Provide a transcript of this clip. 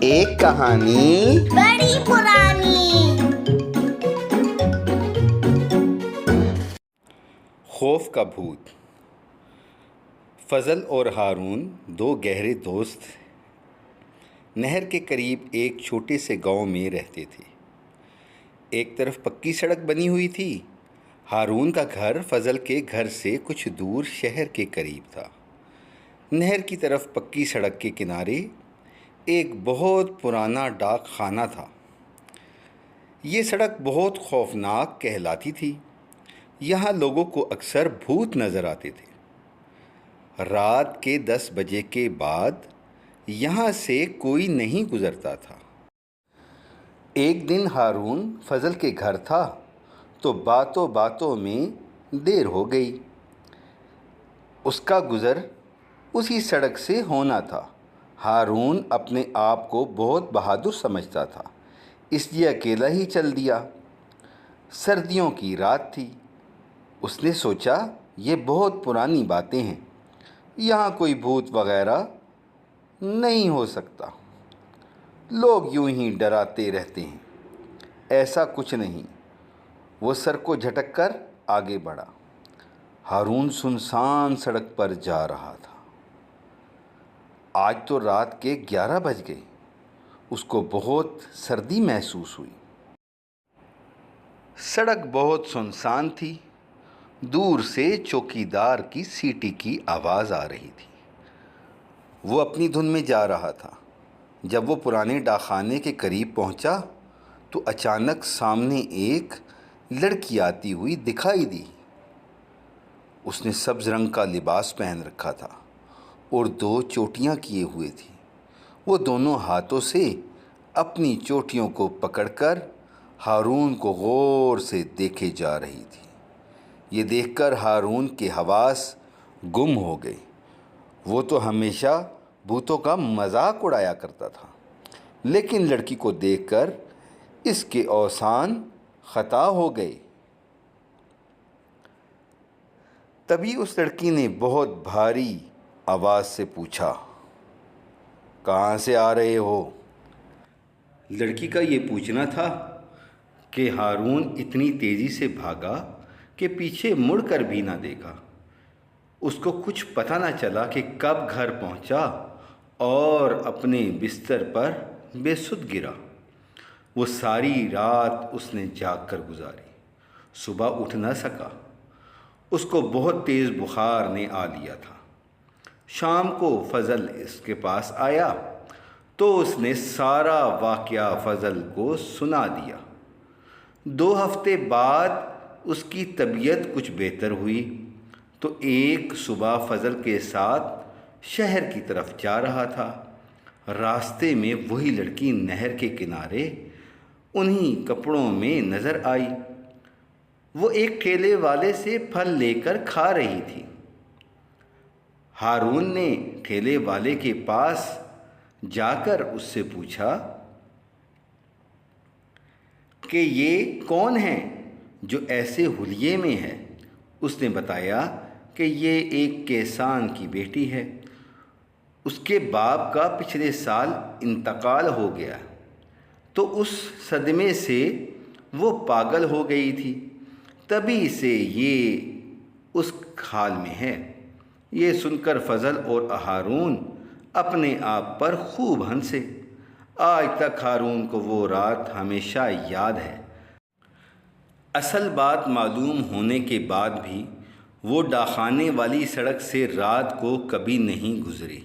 ایک کہانی بڑی پرانی۔ خوف کا بھوت۔ فضل اور ہارون دو گہرے دوست نہر کے قریب ایک چھوٹے سے گاؤں میں رہتے تھے۔ ایک طرف پکی سڑک بنی ہوئی تھی۔ ہارون کا گھر فضل کے گھر سے کچھ دور شہر کے قریب تھا۔ نہر کی طرف پکی سڑک کے کنارے ایک بہت پرانا ڈاک خانہ تھا۔ یہ سڑک بہت خوفناک کہلاتی تھی۔ یہاں لوگوں کو اکثر بھوت نظر آتے تھے۔ رات کے 10 بجے کے بعد یہاں سے کوئی نہیں گزرتا تھا۔ ایک دن ہارون فضل کے گھر تھا تو باتوں باتوں میں دیر ہو گئی۔ اس کا گزر اسی سڑک سے ہونا تھا۔ ہارون اپنے آپ کو بہت بہادر سمجھتا تھا، اس لیے اکیلا ہی چل دیا۔ سردیوں کی رات تھی۔ اس نے سوچا یہ بہت پرانی باتیں ہیں، یہاں کوئی بھوت وغیرہ نہیں ہو سکتا، لوگ یوں ہی ڈراتے رہتے ہیں، ایسا کچھ نہیں۔ وہ سر کو جھٹک کر آگے بڑھا۔ ہارون سنسان سڑک پر جا رہا تھا۔ آج تو رات کے 11 بج گئے۔ اس کو بہت سردی محسوس ہوئی۔ سڑک بہت سنسان تھی۔ دور سے چوکیدار کی سیٹی کی آواز آ رہی تھی۔ وہ اپنی دھن میں جا رہا تھا۔ جب وہ پرانے ڈاکخانے کے قریب پہنچا تو اچانک سامنے ایک لڑکی آتی ہوئی دکھائی دی۔ اس نے سبز رنگ کا لباس پہن رکھا تھا اور 2 چوٹیاں کیے ہوئے تھی۔ وہ دونوں ہاتھوں سے اپنی چوٹیوں کو پکڑ کر ہارون کو غور سے دیکھے جا رہی تھی۔ یہ دیکھ کر ہارون کے حواس گم ہو گئے۔ وہ تو ہمیشہ بھوتوں کا مذاق اڑایا کرتا تھا، لیکن لڑکی کو دیکھ کر اس کے اوزان خطا ہو گئے۔ تبھی اس لڑکی نے بہت بھاری آواز سے پوچھا، کہاں سے آ رہے ہو؟ لڑکی کا یہ پوچھنا تھا کہ ہارون اتنی تیزی سے بھاگا کہ پیچھے مڑ کر بھی نہ دیکھا۔ اس کو کچھ پتہ نہ چلا کہ کب گھر پہنچا اور اپنے بستر پر بے سدھ گرا۔ وہ ساری رات اس نے جاگ کر گزاری، صبح اٹھ نہ سکا۔ اس کو بہت تیز بخار نے آ لیا تھا۔ شام کو فضل اس کے پاس آیا تو اس نے سارا واقعہ فضل کو سنا دیا۔ 2 ہفتے بعد اس کی طبیعت کچھ بہتر ہوئی تو ایک صبح فضل کے ساتھ شہر کی طرف جا رہا تھا۔ راستے میں وہی لڑکی نہر کے کنارے انہی کپڑوں میں نظر آئی۔ وہ ایک ٹھیلے والے سے پھل لے کر کھا رہی تھی۔ ہارون نے ٹھیلے والے کے پاس جا کر اس سے پوچھا کہ یہ کون ہے جو ایسے حلیے میں ہے؟ اس نے بتایا کہ یہ ایک کسان کی بیٹی ہے۔ اس کے باپ کا پچھلے سال انتقال ہو گیا تو اس صدمے سے وہ پاگل ہو گئی تھی، تبھی سے یہ اس حال میں ہے۔ یہ سن کر فضل اور ہارون اپنے آپ پر خوب ہنسے۔ آج تک ہارون کو وہ رات ہمیشہ یاد ہے۔ اصل بات معلوم ہونے کے بعد بھی وہ ڈاکخانے والی سڑک سے رات کو کبھی نہیں گزرے۔